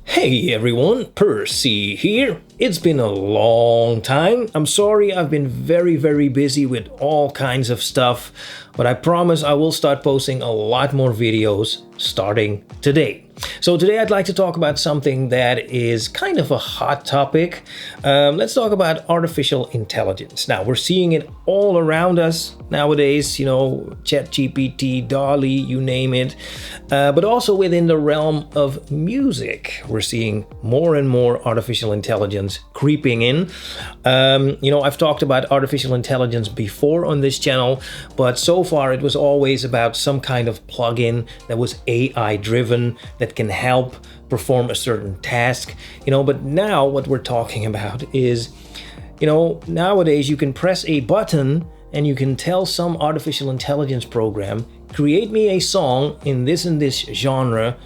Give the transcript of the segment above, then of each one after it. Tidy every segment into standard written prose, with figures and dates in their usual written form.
Hey everyone, Percy here. It's been a long time. I'm sorry I've been very busy with all kinds of stuff, but I promise I will start posting a lot more videos starting today. So today I'd like to talk about something that is kind of a hot topic. Let's talk about artificial intelligence. Now, we're seeing it all around us nowadays, ChatGPT, DALL-E, you name it. But also within the realm of music, we're seeing more and more artificial intelligence creeping in. I've talked about artificial intelligence before on this channel, but so far it was always about some kind of plugin that was AI driven, that can help perform a certain task, but now what we're talking about is, nowadays you can press a button and you can tell some artificial intelligence program, create me a song in this and this genre,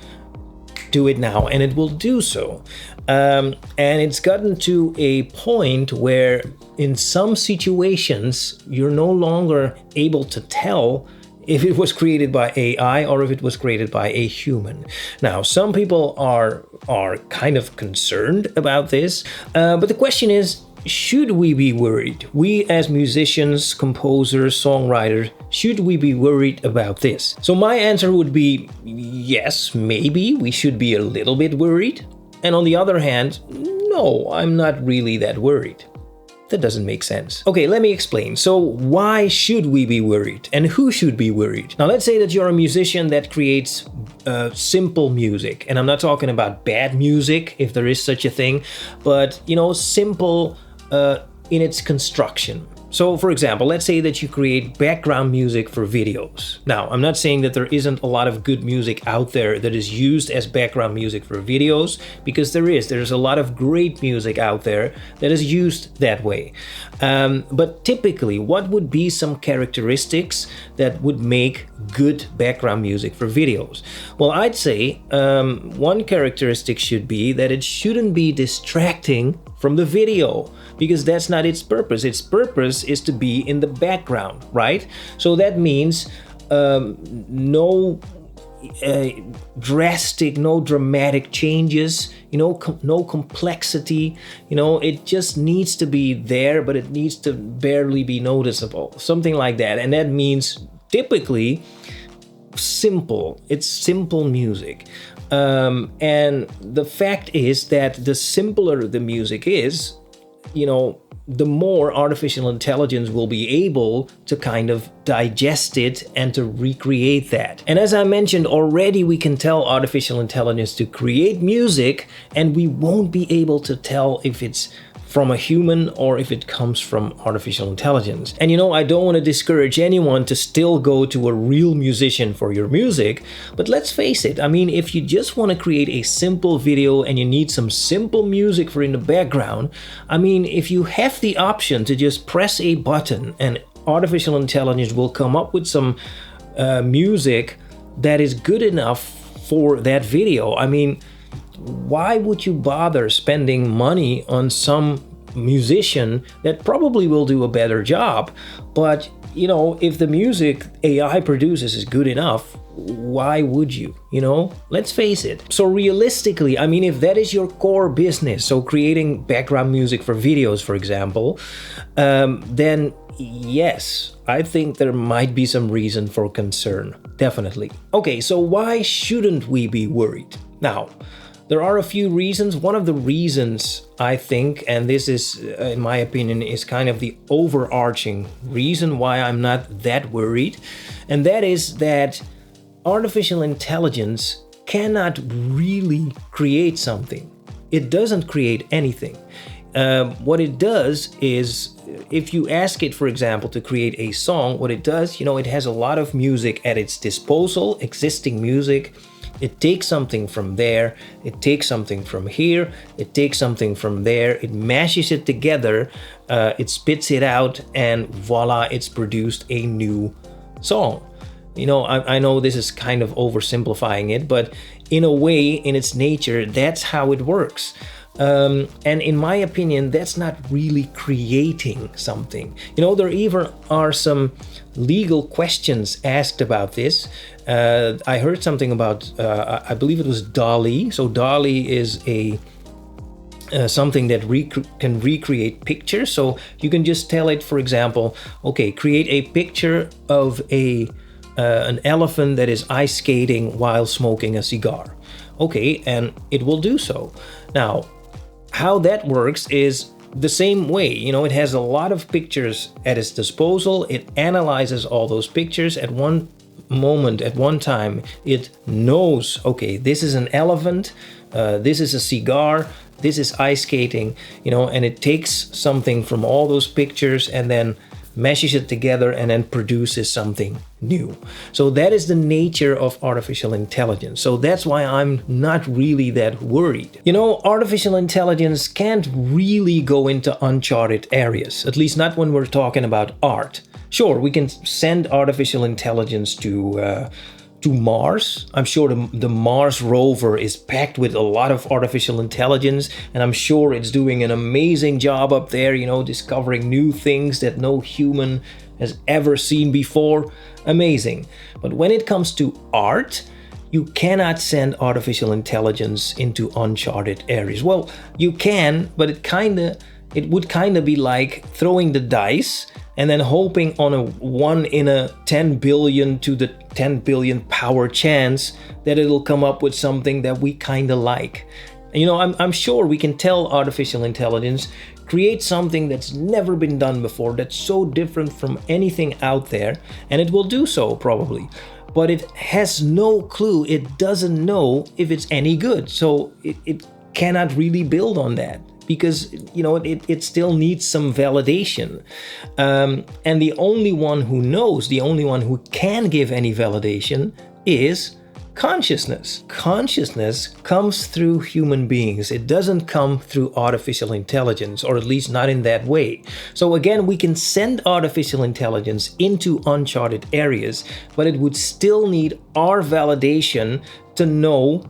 do it now, and it will do so. And it's gotten to a point where in some situations you're no longer able to tell if it was created by AI or if it was created by a human. Now, some people are kind of concerned about this, but the question is, should we be worried? We as musicians, composers, songwriters, should we be worried about this? So my answer would be yes, maybe we should be a little bit worried. And on the other hand, no, I'm not really that worried. That doesn't make sense. Okay, let me explain. So why should we be worried? And who should be worried? Now, let's say that you're a musician that creates simple music. And I'm not talking about bad music, if there is such a thing, but, simple in its construction. So, for example, let's say that you create background music for videos. Now, I'm not saying that there isn't a lot of good music out there that is used as background music for videos, because there's a lot of great music out there that is used that way. But typically, what would be some characteristics that would make good background music for videos? Well, I'd say one characteristic should be that it shouldn't be distracting from the video, because that's not its purpose. Its purpose is to be in the background, right? So that means no dramatic changes, no complexity, it just needs to be there, but it needs to barely be noticeable, something like that. And that means typically simple. It's simple music. And the fact is that the simpler the music is, the more artificial intelligence will be able to kind of digest it and to recreate that. And as I mentioned already, we can tell artificial intelligence to create music, and we won't be able to tell if it's from a human or if it comes from artificial intelligence. And I don't want to discourage anyone to still go to a real musician for your music, but let's face it, if you just want to create a simple video and you need some simple music for in the background, if you have the option to just press a button and artificial intelligence will come up with some music that is good enough for that video. Why would you bother spending money on some musician that probably will do a better job? But, if the music AI produces is good enough, why would you? Let's face it. So realistically, if that is your core business, so creating background music for videos, for example, then yes, I think there might be some reason for concern. Definitely. Okay, so why shouldn't we be worried? Now, there are a few reasons. One of the reasons, I think, and this is, in my opinion, is kind of the overarching reason why I'm not that worried, and that is that artificial intelligence cannot really create something. It doesn't create anything. What it does is, if you ask it, for example, to create a song, what it does, it has a lot of music at its disposal, existing music. It takes something from there, it takes something from here, it takes something from there, it mashes it together, it spits it out, and voila, it's produced a new song. I know this is kind of oversimplifying it, but in a way, in its nature, that's how it works. And in my opinion, that's not really creating something. There even are some legal questions asked about this. I heard something about, I believe it was DALL-E. So DALL-E is a something that can recreate pictures. So you can just tell it, for example, okay, create a picture of an elephant that is ice skating while smoking a cigar. Okay, and it will do so. Now, how that works is the same way. It has a lot of pictures at its disposal. It analyzes all those pictures at one moment, at one time. It knows, okay, this is an elephant, this is a cigar, this is ice skating, and it takes something from all those pictures and then meshes it together and then produces something new. So that is the nature of artificial intelligence. So that's why I'm not really that worried. Artificial intelligence can't really go into uncharted areas, at least not when we're talking about art. Sure, we can send artificial intelligence to Mars. I'm sure the Mars rover is packed with a lot of artificial intelligence, and I'm sure it's doing an amazing job up there, discovering new things that no human has ever seen before. Amazing. But when it comes to art, you cannot send artificial intelligence into uncharted areas. Well, you can, but it would kind of be like throwing the dice and then hoping on a 1 in a 10 billion to the 10 billion power chance that it'll come up with something that we kind of like. I'm sure we can tell artificial intelligence, create something that's never been done before, that's so different from anything out there, and it will do so probably. But it has no clue, it doesn't know if it's any good. So it cannot really build on that, because it still needs some validation, and the only one who knows, the only one who can give any validation is consciousness. Consciousness comes through human beings. It doesn't come through artificial intelligence, or at least not in that way. So again, we can send artificial intelligence into uncharted areas, but it would still need our validation to know,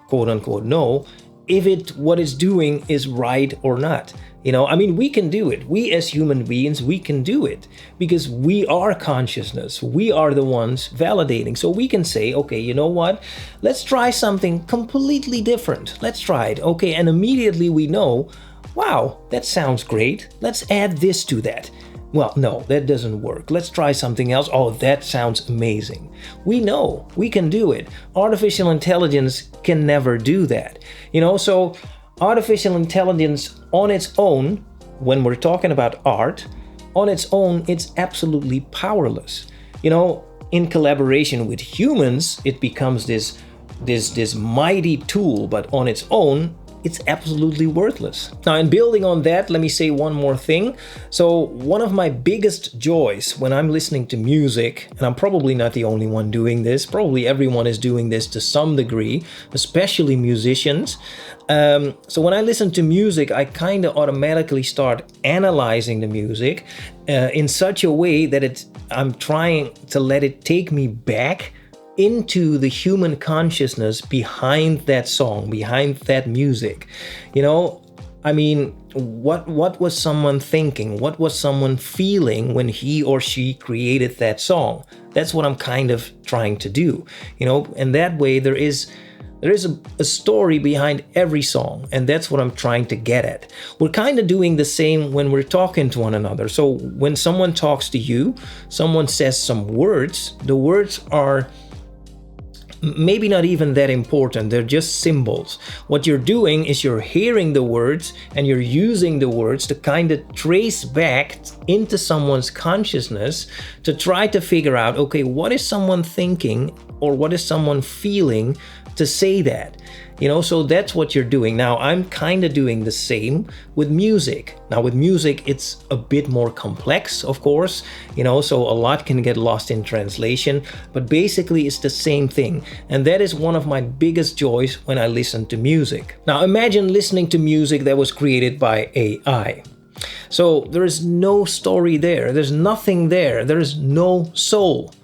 quote unquote, know if what it's doing is right or not. We can do it. We as human beings, we can do it because we are consciousness. We are the ones validating. So we can say, okay, you know what? Let's try something completely different. Let's try it. Okay, and immediately we know, wow, that sounds great. Let's add this to that. Well, no, that doesn't work. Let's try something else. Oh, that sounds amazing. We know we can do it. Artificial intelligence can never do that. So artificial intelligence on its own, when we're talking about art, on its own, it's absolutely powerless. In collaboration with humans, it becomes this mighty tool, but on its own, it's absolutely worthless. Now, in building on that, let me say one more thing. So one of my biggest joys when I'm listening to music, and I'm probably not the only one doing this, probably everyone is doing this to some degree, especially musicians. So when I listen to music, I kind of automatically start analyzing the music in such a way that I'm trying to let it take me back into the human consciousness behind that song, behind that music. What was someone thinking? What was someone feeling when he or she created that song? That's what I'm kind of trying to do, and that way there is a story behind every song, and that's what I'm trying to get at. We're kind of doing the same when we're talking to one another. So when someone talks to you, someone says some words, the words are maybe not even that important. They're just symbols. What you're doing is you're hearing the words and you're using the words to kind of trace back into someone's consciousness to try to figure out, okay, what is someone thinking or what is someone feeling to say that? So that's what you're doing. Now, I'm kind of doing the same with music. Now, with music, it's a bit more complex, of course, so a lot can get lost in translation, but basically it's the same thing. And that is one of my biggest joys when I listen to music. Now, imagine listening to music that was created by AI. So there is no story there. There's nothing there. There is no soul.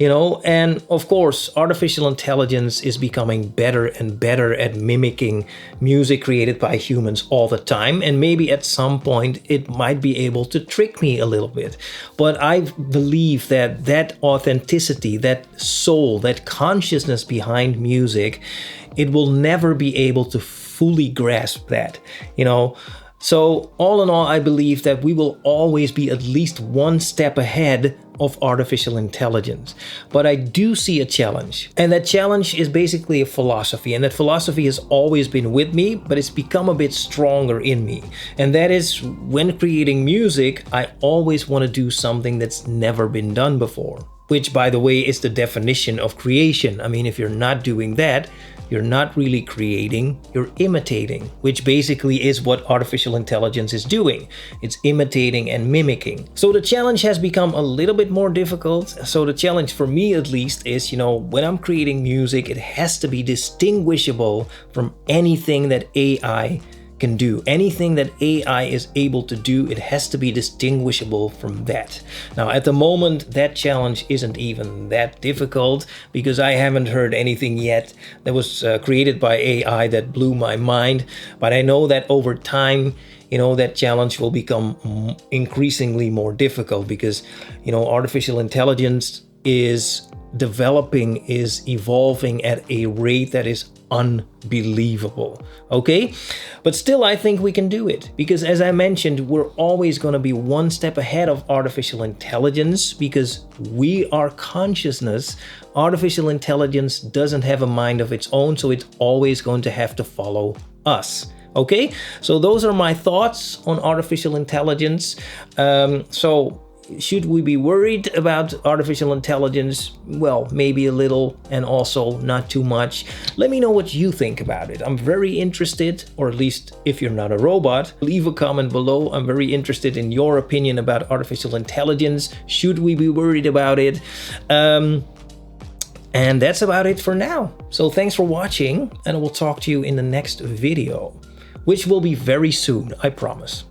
And of course, artificial intelligence is becoming better and better at mimicking music created by humans all the time. And maybe at some point it might be able to trick me a little bit. But I believe that authenticity, that soul, that consciousness behind music, it will never be able to fully grasp that. So all in all, I believe that we will always be at least one step ahead of artificial intelligence. But I do see a challenge. And that challenge is basically a philosophy. And that philosophy has always been with me, but it's become a bit stronger in me. And that is, when creating music, I always want to do something that's never been done before. Which, by the way, is the definition of creation. I mean, if you're not doing that, you're not really creating, you're imitating, which basically is what artificial intelligence is doing. It's imitating and mimicking. So the challenge has become a little bit more difficult. So the challenge for me at least is, when I'm creating music, it has to be distinguishable from anything that AI can do. Anything that AI is able to do, it has to be distinguishable from that. Now, at the moment, that challenge isn't even that difficult because I haven't heard anything yet that was created by AI that blew my mind. But I know that over time, that challenge will become increasingly more difficult because, artificial intelligence is developing, is evolving at a rate that is unbelievable. Okay? But still, I think we can do it because, as I mentioned, we're always going to be one step ahead of artificial intelligence because we are consciousness. Artificial intelligence doesn't have a mind of its own, so it's always going to have to follow us. Okay? So those are my thoughts on artificial intelligence. Should we be worried about artificial intelligence? Well, maybe a little, and also not too much. Let me know what you think about it. I'm very interested, or at least if you're not a robot, leave a comment below. I'm very interested in your opinion about artificial intelligence. Should we be worried about it? And that's about it for now. So thanks for watching, and I will talk to you in the next video, which will be very soon, I promise.